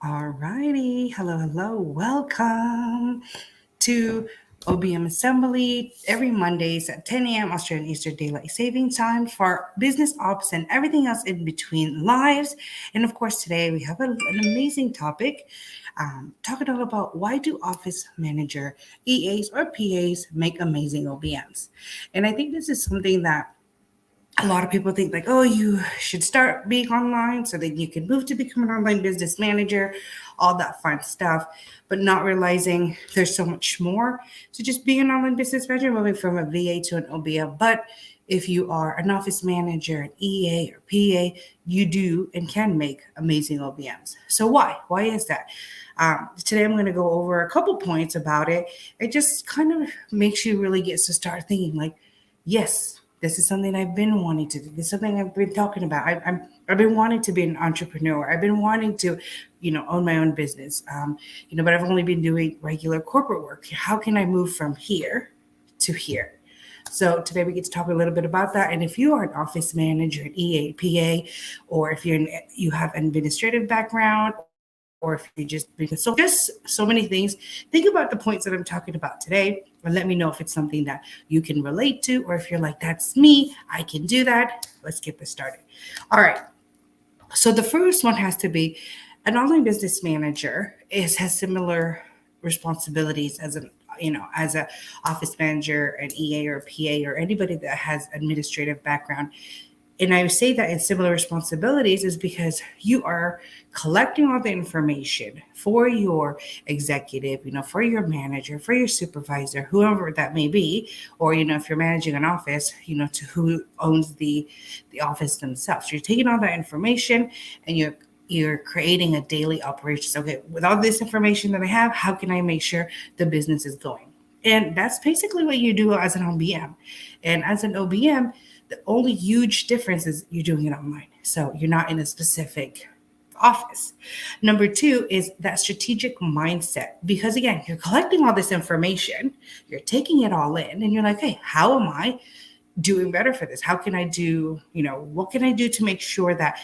Alrighty, hello, welcome to OBM Assembly every Mondays at 10 a.m. Australian Eastern Daylight Saving Time for business ops and everything else in between lives. And of course, today we have an amazing topic talking all about why do office manager, EAs, or PAs make amazing OBMs. And I think this is something that a lot of people think like, oh, you should start being online so that you can move to become an online business manager, all that fun stuff, but not realizing there's so much more to just being an online business manager, moving from a VA to an OBM. But if you are an office manager, an EA or PA, you do and can make amazing OBMs. So why? Why is that? Today I'm going to go over a couple points about it. It just kind of makes you really get to start thinking like, yes, this is something I've been wanting to do. This is something I've been talking about. I've been wanting to be an entrepreneur. I've been wanting to, own my own business. But I've only been doing regular corporate work. How can I move from here to here? So today we get to talk a little bit about that. And if you are an office manager, an EA, PA, or if you have an administrative background, or if you just so many things, think about the points that I'm talking about today, and let me know if it's something that you can relate to, or if you're like, that's me, I can do that. Let's get this started. All right. So the first one has to be an online business manager has similar responsibilities as a office manager, an EA or PA, or anybody that has administrative background. And I say that in similar responsibilities is because you are collecting all the information for your executive, for your manager, for your supervisor, whoever that may be, or if you're managing an office, to who owns the office themselves. So you're taking all that information and you're creating a daily operation. Okay, with all this information that I have, how can I make sure the business is going? And that's basically what you do as an OBM. And as an OBM, the only huge difference is you're doing it online. So you're not in a specific office. Number two is that strategic mindset. Because again, you're collecting all this information, you're taking it all in, and you're like, hey, how am I doing better for this? How can I do, what can I do to make sure that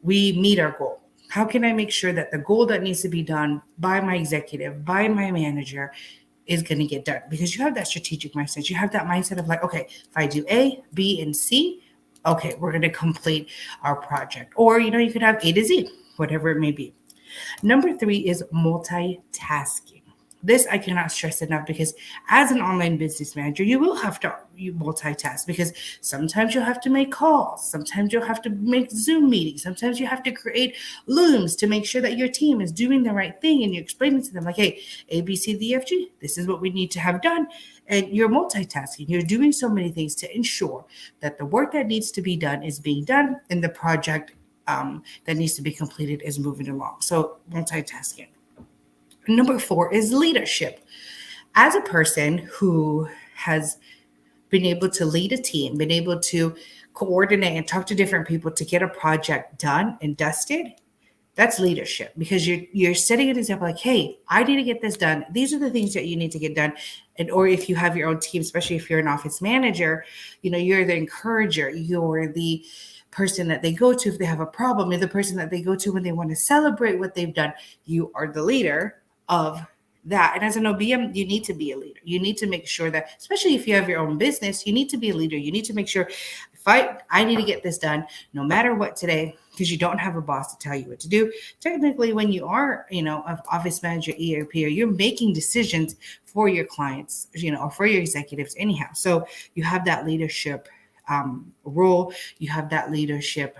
we meet our goal? How can I make sure that the goal that needs to be done by my executive, by my manager, is going to get done? Because you have that strategic mindset. You have that mindset of like, okay, if I do A, B, and C, okay, we're going to complete our project. Or, you could have A to Z, whatever it may be. Number three is multitasking. This I cannot stress enough because as an online business manager, you will have to multitask because sometimes you'll have to make calls. Sometimes you'll have to make Zoom meetings. Sometimes you have to create looms to make sure that your team is doing the right thing. And you're explaining to them like, hey, A, B, C, D, F, G, this is what we need to have done. And you're multitasking. You're doing so many things to ensure that the work that needs to be done is being done and the project that needs to be completed is moving along. So multitasking. Number four is leadership. As a person who has been able to lead a team, been able to coordinate and talk to different people to get a project done and dusted, that's leadership because you're setting an example like, hey, I need to get this done. These are the things that you need to get done. And or if you have your own team, especially if you're an office manager, you're the encourager, you're the person that they go to if they have a problem, you're the person that they go to when they want to celebrate what they've done. You are the leader of that. And as an OBM, you need to be a leader. You need to make sure that, especially if you have your own business, you need to be a leader. You need to make sure if I need to get this done, no matter what today, because you don't have a boss to tell you what to do. Technically, when you are, an office manager, ERP, or you're making decisions for your clients, or for your executives anyhow. So you have that leadership role. You have that leadership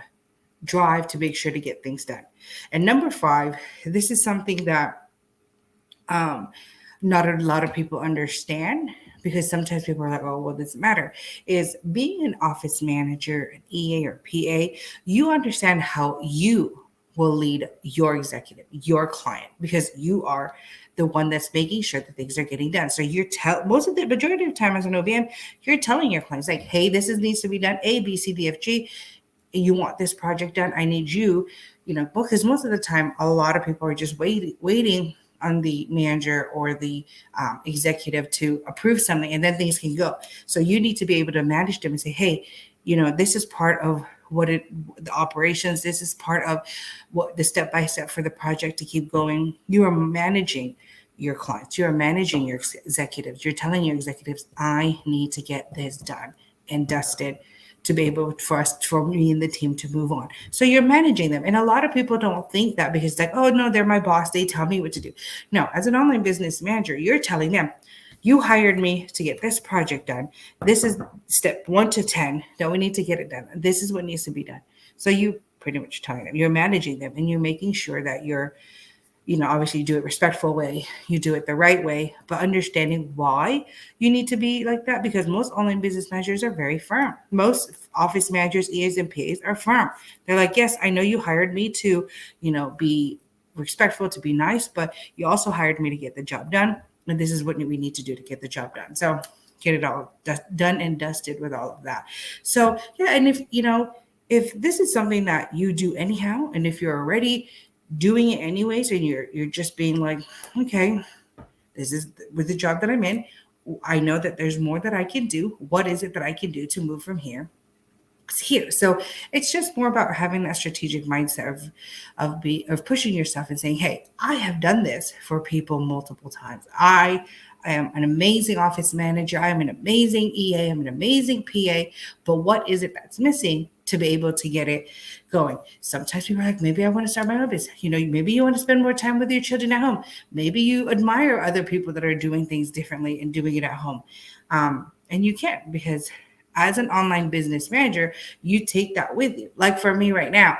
drive to make sure to get things done. And number five, this is something that not a lot of people understand because sometimes people are like, oh, well, it doesn't matter, is being an office manager, an EA or PA, you understand how you will lead your executive, your client, because you are the one that's making sure that things are getting done. So most of the majority of the time as an OBM, you're telling your clients like, hey, needs to be done, A, B, C, D, F, G. You want this project done. I need you, because most of the time, a lot of people are just waiting on the manager or the executive to approve something and then things can go. So you need to be able to manage them and say, hey, this is part of the operations. This is part of what the step by step for the project to keep going. You are managing your clients. You're managing your executives. You're telling your executives, I need to get this done and dusted to be able for me and the team to move on. So you're managing them. And a lot of people don't think that because it's like, oh no, they're my boss. They tell me what to do. No, as an online business manager, you're telling them, you hired me to get this project done. This is step 1 to 10 that we need to get it done. This is what needs to be done. So you pretty much telling them, you're managing them, and you're making sure that you're, obviously you do it respectful way, you do it the right way, but understanding why you need to be like that, because most online business managers are very firm. Most office managers, EAs, and PAs are firm. They're like, yes, I know you hired me to, be respectful, to be nice, but you also hired me to get the job done. And this is what we need to do to get the job done. So get it all done and dusted with all of that. So yeah, and if this is something that you do anyhow, and if you're already doing it anyways, and you're just being like, okay, this is with the job that I'm in, I know that there's more that I can do. What is it that I can do to move from here here? So it's just more about having that strategic mindset of pushing yourself and saying, hey, I have done this for people multiple times. I am an amazing office manager. I am an amazing EA. I'm an amazing PA. But what is it that's missing to be able to get it going? Sometimes people are like, maybe I want to start my own business. Maybe you want to spend more time with your children at home. Maybe you admire other people that are doing things differently and doing it at home. And you can't, because as an online business manager, you take that with you. Like for me right now,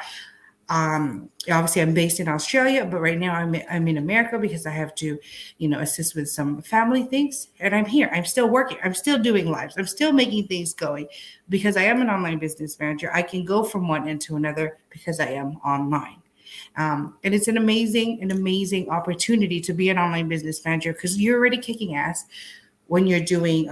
obviously I'm based in Australia, but right now I'm in America because I have to, assist with some family things, and I'm here. I'm still working. I'm still doing lives. I'm still making things going because I am an online business manager. I can go from one end to another because I am online. And it's an amazing opportunity to be an online business manager because you're already kicking ass when you're doing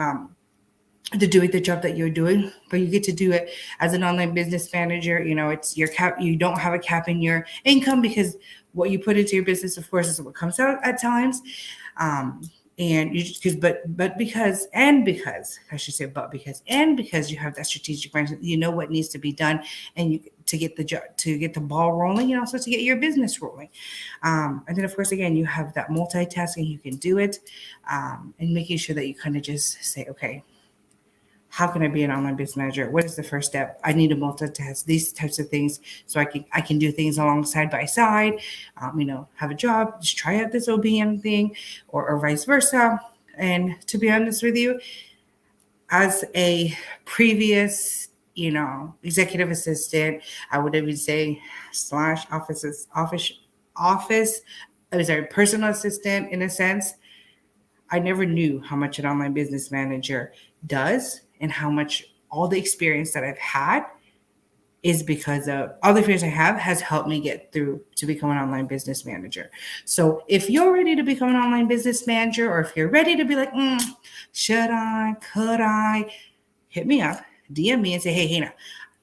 the job that you're doing, but you get to do it as an online business manager. It's your cap. You don't have a cap in your income because what you put into your business, of course, is what comes out at times. And you just because you have that strategic mindset, you know what needs to be done, and you to get the ball rolling, and also to get your business rolling. And then of course, again, you have that multitasking. You can do it, and making sure that you kind of just say, okay, how can I be an online business manager? What is the first step? I need to multitask these types of things so I can do things along side by side. Have a job, just try out this OBM thing, or vice versa. And to be honest with you, as a previous, executive assistant, I would even say slash personal assistant in a sense. I never knew how much an online business manager does and how much all the experience that I've had is because of all the experience I have has helped me get through to become an online business manager. So if you're ready to become an online business manager, or if you're ready to be like, should I, could I, hit me up, DM me and say, hey, Hannah,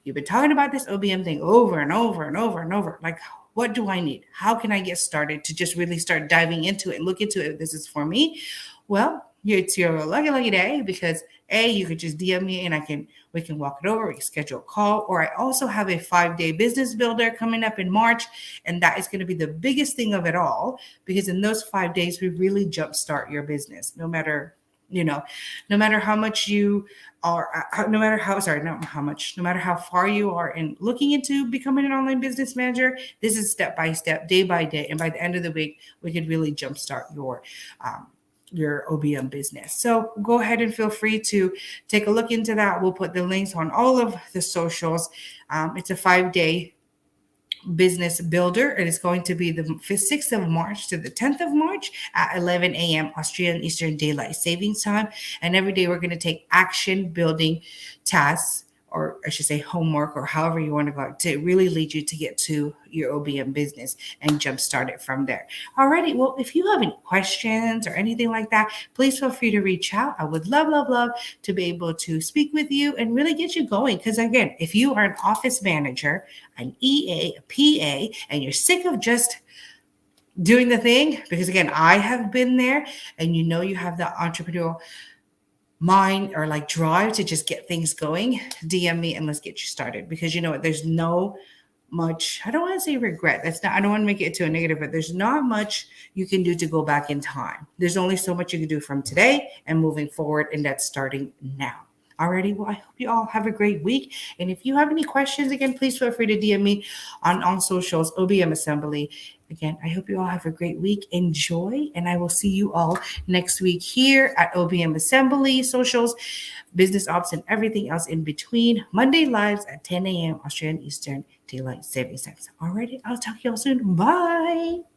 you've been talking about this OBM thing over and over and over and over. Like, what do I need? How can I get started to just really start diving into it and look into it if this is for me? Well, it's your lucky day because you could just DM me and we can walk it over. We can schedule a call. Or I also have a 5-day business builder coming up in March, and that is going to be the biggest thing of it all because in those 5 days we really jumpstart your business. No matter how much you are, no matter how far you are in looking into becoming an online business manager, this is step by step, day by day, and by the end of the week, we could really jumpstart your OBM business. So go ahead and feel free to take a look into that. We'll put the links on all of the socials. It's a 5-day business builder, and it's going to be the 6th of March to the 10th of March at 11 a.m. Australian Eastern Daylight Savings Time. And every day we're going to take action building tasks, or I should say homework, or however you want to go, to really lead you to get to your OBM business and jumpstart it from there. Alrighty, well, if you have any questions or anything like that, please feel free to reach out. I would love to be able to speak with you and really get you going. Because again, if you are an office manager, an EA, a PA, and you're sick of just doing the thing, because again, I have been there, and you have that entrepreneurial mind or like drive to just get things going, DM me and let's get you started. Because you know what? There's no much, I don't want to say regret. That's not, I don't want to make it to a negative, but there's not much you can do to go back in time. There's only so much you can do from today and moving forward, and that's starting now. Alrighty, well, I hope you all have a great week. And if you have any questions, again, please feel free to DM me on socials, OBM Assembly. Again, I hope you all have a great week. Enjoy, and I will see you all next week here at OBM Assembly socials, business ops, and everything else in between. Monday lives at 10 a.m. Australian Eastern Daylight Savings Time. Alrighty, I'll talk to you all soon. Bye.